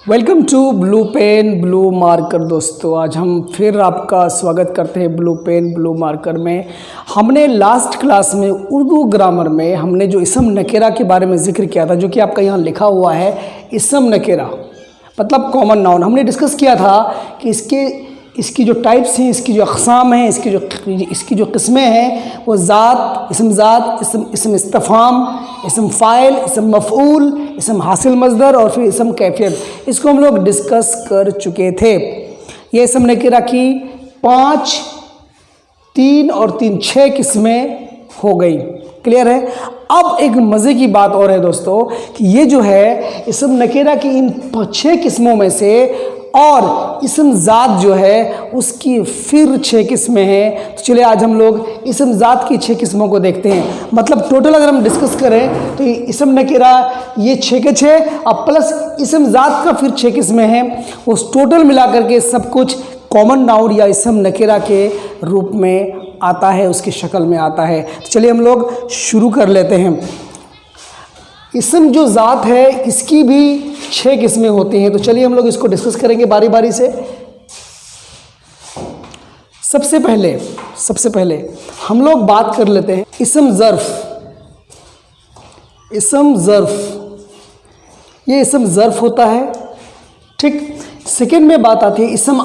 Welcome to blue pen blue marker. दोस्तों आज हम फिर आपका स्वागत करते हैं ब्लू पेन ब्लू मार्कर में। हमने लास्ट क्लास में उर्दू ग्रामर में हमने जो इसम नकेरा के बारे में जिक्र किया था, जो कि आपका यहाँ लिखा हुआ है इसम नकेरा मतलब कॉमन नाउन। हमने डिस्कस किया था कि इसकी जो टाइप्स हैं, इसकी जो अक़साम हैं, इसकी जो किस्में हैं वो ज़ात, इसम इस्तफ़ाम, इसम फ़ाइल, इसम मफ़ऊल, इसम हासिल मज़दर और फिर इसम कैफ़ियत। इसको हम लोग डिस्कस कर चुके थे। ये इसम नकीरा की 5, 3 और 3 6 किस्में हो गई। क्लियर है। अब एक मज़े की बात और है दोस्तों कि ये जो है इसम नकीरा की इन 6 किस्मों में से और इसम ज़ात जो है उसकी फिर 6 किस्में हैं। तो चलिए आज हम लोग इसम ज़ात की 6 किस्मों को देखते हैं। मतलब टोटल अगर हम डिस्कस करें तो इसम नकीरा ये 6 के 6 अब प्लस इसम ज़ात का फिर 6 किस्में हैं। वो टोटल मिला करके सब कुछ कॉमन नाउन या इसम नकीरा के रूप में आता है, उसकी शक्ल में आता है। तो चलिए हम लोग शुरू कर लेते हैं। इसम जो ज़ात है इसकी भी 6 किस्में होती हैं। तो चलिए हम लोग इसको डिस्कस करेंगे बारी बारी से। सबसे पहले हम लोग बात कर लेते हैं इसम ज़र्फ़। ये इसम ज़र्फ़ होता है। ठीक। सेकंड में बात आती है इसम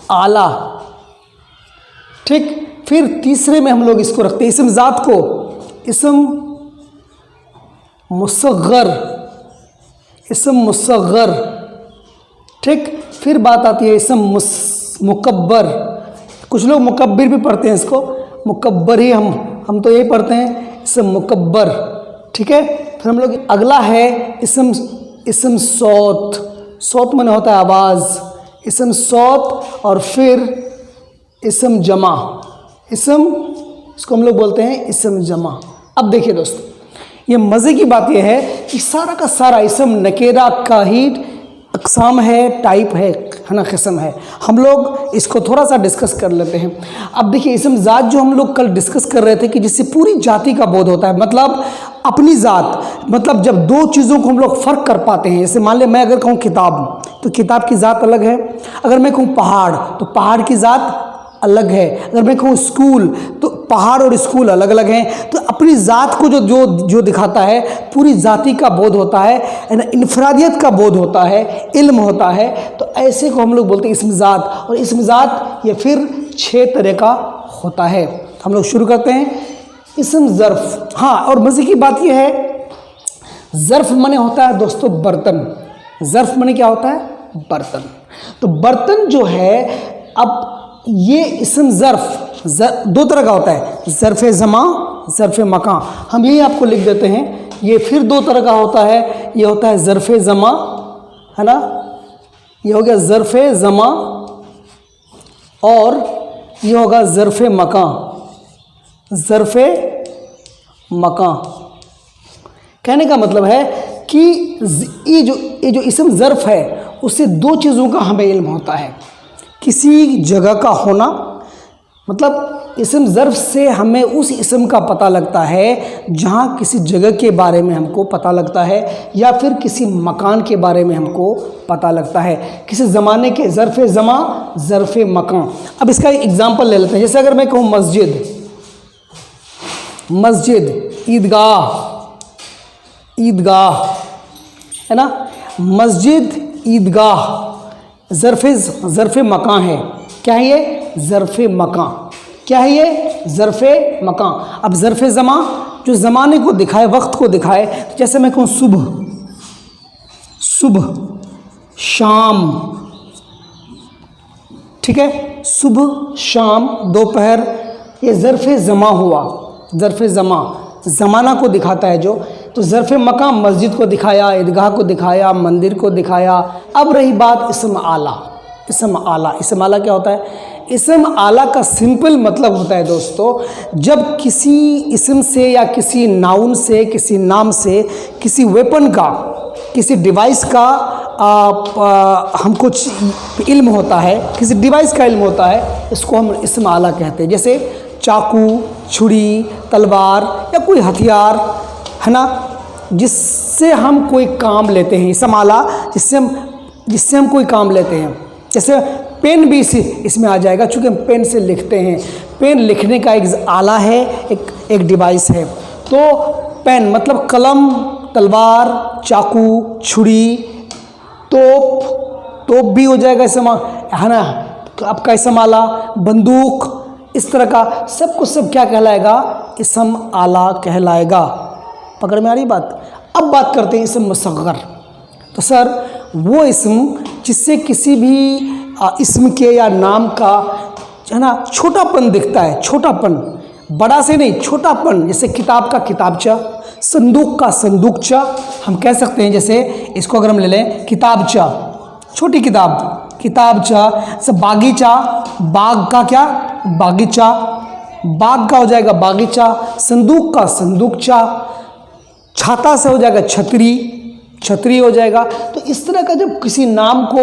आला। ठीक। फिर तीसरे में हम लोग इसको रखते हैं इसम ज़ात को इसम मुसग़्ग़र। ठीक। फिर बात आती है इसम मुकब्बर। कुछ लोग मुकब्बिर भी पढ़ते हैं, इसको मुकब्बर ही हम तो यही पढ़ते हैं इसम मुकब्बर। ठीक है। फिर हम लोग अगला है इसम सौत माने होता है आवाज़, इसम सौत। और फिर इसम जमा, इसको हम लोग बोलते हैं इसम जमा। अब देखिए दोस्तों, ये मज़े की बात यह है कि सारा का सारा इसम नकेरा का ही अक़साम है, टाइप है ना, किस्म है। हम लोग इसको थोड़ा सा डिस्कस कर लेते हैं। अब देखिए इसम ज़ात जो हम लोग कल डिस्कस कर रहे थे कि जिससे पूरी जाति का बोध होता है, मतलब अपनी ज़ात, मतलब जब 2 चीज़ों को हम लोग फ़र्क कर पाते हैं। जैसे मान लें मैं अगर कहूँ किताब तो किताब की ज़ात अलग है, अगर मैं कहूँ पहाड़ तो पहाड़ की ज़ात अलग है, अगर मैं कहूँ स्कूल तो पहाड़ और स्कूल अलग अलग हैं। तो अपनी ज़ात को जो दिखाता है, पूरी जाति का बोध होता है, इनफरादियत का बोध होता है, इल्म होता है। तो ऐसे को हम लोग बोलते हैं इसम ज़ात। और इसम ज़ात ये फिर 6 तरह का होता है। हम लोग शुरू करते हैं इसम ज़र्फ़। हाँ, और मज़े की बात यह है ज़र्फ़ माने होता है दोस्तों बर्तन। ज़र्फ़ माने क्या होता है? बर्तन। तो बर्तन जो है, अब ये इसम ज़र्फ़ 2 तरह का होता है, ज़र्फ़ ज़मा, ज़र्फ़ मकान। हम यही आपको लिख देते हैं। ये फिर 2 तरह का होता है। ये होता है ज़र्फ़ ज़मा, है ना, ये हो गया ज़र्फ़ ज़मा, और ये होगा ज़र्फ़ मकान। ज़र्फ़ मकान कहने का मतलब है कि ये जो इसम ज़र्फ़ है उससे 2 चीज़ों का हमें इल्म होता है। किसी जगह का होना, मतलब इसम ज़र्फ़ से हमें उस इसम का पता लगता है जहाँ किसी जगह के बारे में हमको पता लगता है, या फिर किसी मकान के बारे में हमको पता लगता है, किसी ज़माने के। ज़र्फ़ ज़मा, ज़र्फ़ मकान। अब इसका एक एग्ज़ाम्पल ले लेते हैं। जैसे अगर मैं कहूँ मस्जिद, ईदगाह, है ना, मस्जिद, ईदगाह ज़र्फ़ मकान है। क्या है ये? ज़र्फ़ मकान। क्या है ये? ज़र्फ़ मकान। अब ज़र्फ़ ज़मा जो ज़माने को दिखाए, वक्त को दिखाए। तो जैसे मैं कहूँ सुबह, शाम। ठीक है, सुबह, शाम, दोपहर, ये ज़र्फ़ ज़मा हुआ। ज़र्फ़ ज़मा ज़माना को दिखाता है जो। तो ज़र्फ़ मकान मस्जिद को दिखाया, ईदगाह को दिखाया, मंदिर को दिखाया। अब रही बात इसम आला। इसम आला क्या होता है? इसम आला का सिंपल मतलब होता है दोस्तों, जब किसी इसम से या किसी नाउन से, किसी नाम से, किसी वेपन का, किसी डिवाइस का हमको इल्म होता है, किसी डिवाइस का इल्म होता है, इसको हम इसम आला कहते हैं। जैसे चाकू, छुरी, तलवार या कोई हथियार, है ना, जिससे हम कोई काम लेते हैं, इसम आला जिससे हम कोई काम लेते हैं। जैसे पेन भी इसमें आ जाएगा, चूँकि हम पेन से लिखते हैं। पेन लिखने का एक आला है, एक डिवाइस है। तो पेन मतलब कलम, तलवार, चाकू, छुरी, तोप भी हो जाएगा इसम, है ना, आपका इसम आला, बंदूक, इस तरह का सब कुछ सब क्या कहलाएगा, इसम आला कहलाएगा। पकड़ में आ रही बात। अब बात करते हैं इसम मुसग्गर। तो सर वो इसम जिससे किसी भी इसम के या नाम का, है ना, छोटापन दिखता है, छोटापन, बड़ा से नहीं, छोटापन। जैसे किताब का किताबचा, संदूक का संदूकचा, हम कह सकते हैं। जैसे इसको अगर हम ले लें, किताबचा, छोटी किताब, किताबचा। जैसे बागीचा, बाग का क्या, बागीचा, बाग का हो जाएगा बागीचा। संदूक का संदूकचा। छाता से हो जाएगा छतरी, छतरी हो जाएगा। तो इस तरह का जब किसी नाम को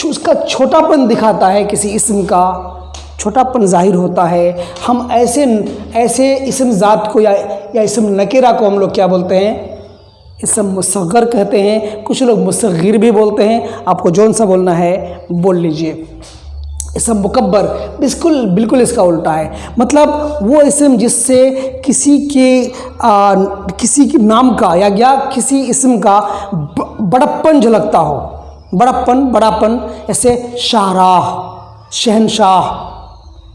उसका छोटापन दिखाता है, किसी इसम का छोटापन जाहिर होता है, हम ऐसे इसम ज़ात को या इसम नकेरा को हम लोग क्या बोलते हैं, इसम मुसग्गर कहते हैं। कुछ लोग मुसग्गिर भी बोलते हैं। आपको जौन सा बोलना है बोल लीजिए। इसम मुकब्बर बिल्कुल इसका उल्टा है। मतलब वो इसम जिससे किसी के नाम का या किसी इसम का बड़प्पन झलकता हो, बड़ापन। जैसे शाहराह, शहनशाह,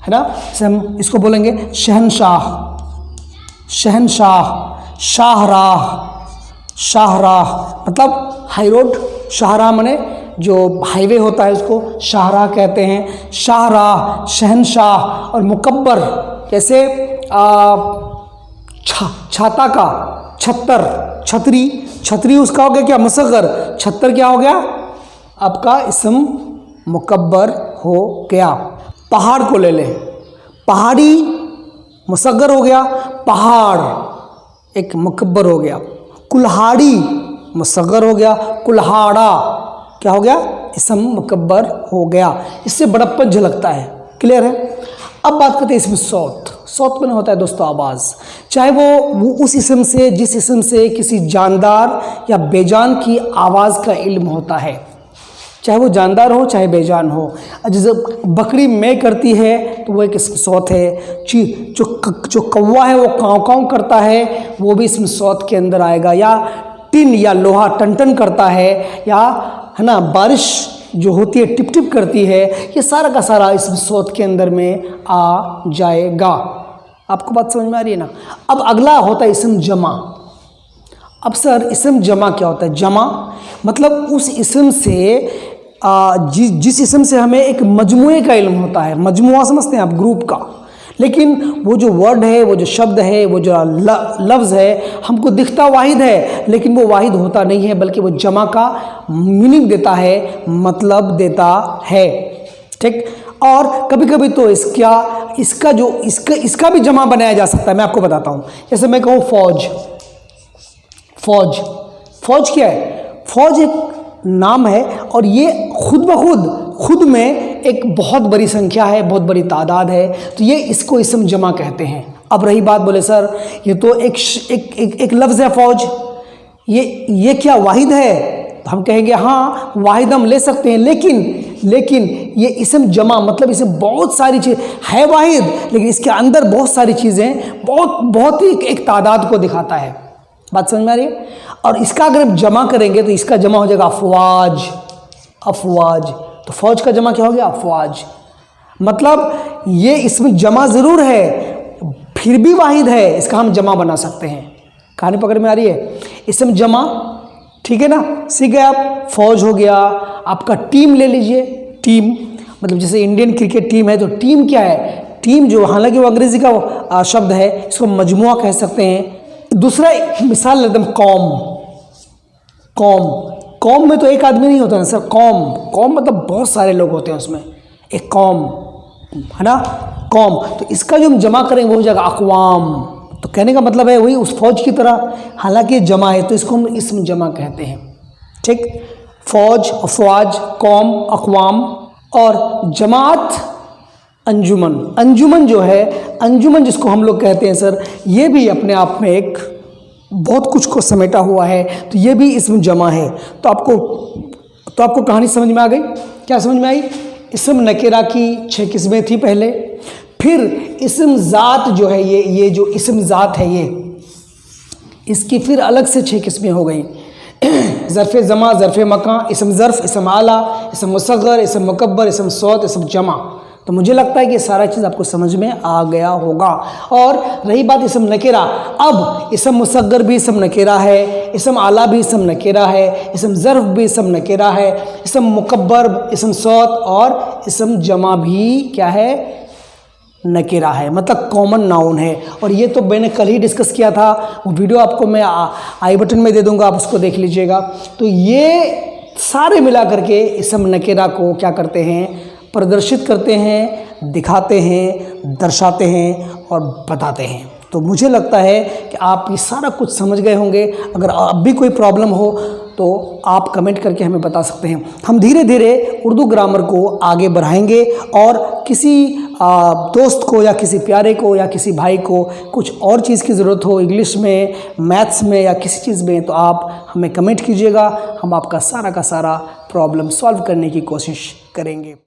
है ना, जैसे हम इसको बोलेंगे शहनशाह, शाहराह मतलब हाई रोड, शाहराह माने जो हाईवे होता है उसको शाहराह कहते हैं। शाहराह, शहनशाह। और मुकब्बर जैसे छाता का छत्तर, छतरी उसका हो गया क्या, मुसग्गर। छत्तर क्या हो गया, आपका इसम मुकब्बर हो गया। पहाड़ को ले लें, पहाड़ी मुसग्गर हो गया, पहाड़ एक मुकब्बर हो गया। कुल्हाड़ी मुसग्गर हो गया, कुल्हाड़ा क्या हो गया, इसम मुकब्बर हो गया। इससे बड़प्पन झलकता है। क्लियर है। अब बात करते हैं इसमें सौत में होता है दोस्तों आवाज़। चाहे वो उस इसम से, जिस इसम से किसी जानदार या बेजान की आवाज़ का इल्म होता है, चाहे वो जानदार हो चाहे बेजान हो। जैसे बकरी मैं करती है तो वो एक इसम सौत है। जो कौवा है वो काँव काँव करता है, वो भी इसमें सौत के अंदर आएगा। या टिन या लोहा टन टन करता है, या है ना, बारिश जो होती है टिप टिप करती है, ये सारा का सारा इसम सौत के अंदर में आ जाएगा। आपको बात समझ में आ रही है ना। अब अगला होता है इसम जमा। अब सर इसम जमा क्या होता है, जमा मतलब उस इसम से जिस इसम से हमें एक मजमुए का इल्म होता है। मजमुआ समझते हैं आप, ग्रुप का। लेकिन वो जो वर्ड है, वो जो शब्द है, वो जो लफ्ज़ है, हमको दिखता वाहिद है, लेकिन वो वाहिद होता नहीं है, बल्कि वो जमा का मीनिंग देता है, मतलब देता है। ठीक। और कभी कभी तो इसका भी जमा बनाया जा सकता है। मैं आपको बताता हूँ। जैसे मैं कहूँ फौज क्या है, फौज एक नाम है, और ये खुद में एक बहुत बड़ी संख्या है, बहुत बड़ी तादाद है। तो ये इसको इसम जमा कहते हैं। अब रही बात, बोले सर ये तो एक लफ्ज़ है फौज, ये क्या वाहिद है? तो हम कहेंगे हाँ वाहिद हम ले सकते हैं, लेकिन ये इसम जमा मतलब इसमें बहुत सारी चीज़ है वाहिद, लेकिन इसके अंदर बहुत सारी चीज़ें बहुत ही एक तादाद को दिखाता है। बात समझ में आ रही है। और इसका अगर हम जमा करेंगे तो इसका जमा हो जाएगा अफवाज। तो फौज का जमा क्या हो गया, अफवाज। मतलब ये इसमें जमा ज़रूर है, फिर भी वाहिद है, इसका हम जमा बना सकते हैं। कहानी पकड़ में आ रही है। इसमें जमा, ठीक है ना, सीख गए आप। फौज हो गया, आपका टीम ले लीजिए। टीम मतलब जैसे इंडियन क्रिकेट टीम है, तो टीम क्या है, टीम जो हालांकि वो अंग्रेजी का शब्द है, इसको मजमुआ कह सकते हैं। दूसरा मिसाल लेते हैं, कौम में तो एक आदमी नहीं होता ना सर। कौम मतलब बहुत सारे लोग होते हैं उसमें, एक कौम है ना, कौम। तो इसका जो हम जमा करेंगे वो हो जाएगा अक़वाम। तो कहने का मतलब है वही उस फौज की तरह, हालांकि ये जमा है तो इसको हम इसम जमा कहते हैं। ठीक। फौज, अफवाज, कौम, अक़वाम। और जमात अंजुमन जो है, अंजुमन जिसको हम लोग कहते हैं सर, ये भी अपने आप में एक बहुत कुछ को समेटा हुआ है, तो ये भी इसम जमा है। तो आपको कहानी समझ में आ गई? क्या समझ में आई? इसम नकेरा की 6 किस्में थी पहले, फिर इसम ज़ात जो है, ये जो इसम ज़ात है ये, इसकी फिर अलग से 6 किस्में हो गई। ज़र्फ़ ज़मा, ज़र्फ़ मकान, इसम ज़र्फ़, इसम आला, इसम मुसग़्ग़र, इसम मुकब्बर, इसम सौत, इसम जमा। तो मुझे लगता है कि सारा चीज़ आपको समझ में आ गया होगा। और रही बात इसम नकेरा, अब इसम मुसग़्ग़र भी इसम नकेरा है, इसम आला भी इसम नकेरा है, इसम ज़र्फ़ भी इसम नकेरा है, इसम मुकब्बर, इसम सौत और इसम जमा भी क्या है? नकेरा है, मतलब कॉमन नाउन है। और ये तो मैंने कल ही डिस्कस किया था, वो वीडियो आपको मैं आई बटन में दे दूंगा, आप उसको देख लीजिएगा। तो ये सारे मिला करके इसम नकेरा को क्या करते हैं? प्रदर्शित करते हैं, दिखाते हैं, दर्शाते हैं और बताते हैं। तो मुझे लगता है कि आप ये सारा कुछ समझ गए होंगे। अगर अब भी कोई प्रॉब्लम हो तो आप कमेंट करके हमें बता सकते हैं। हम धीरे धीरे उर्दू ग्रामर को आगे बढ़ाएंगे और किसी दोस्त को या किसी प्यारे को या किसी भाई को कुछ और चीज़ की ज़रूरत हो, इंग्लिश में, मैथ्स में या किसी चीज़ में, तो आप हमें कमेंट कीजिएगा। हम आपका सारा का सारा प्रॉब्लम सॉल्व करने की कोशिश करेंगे।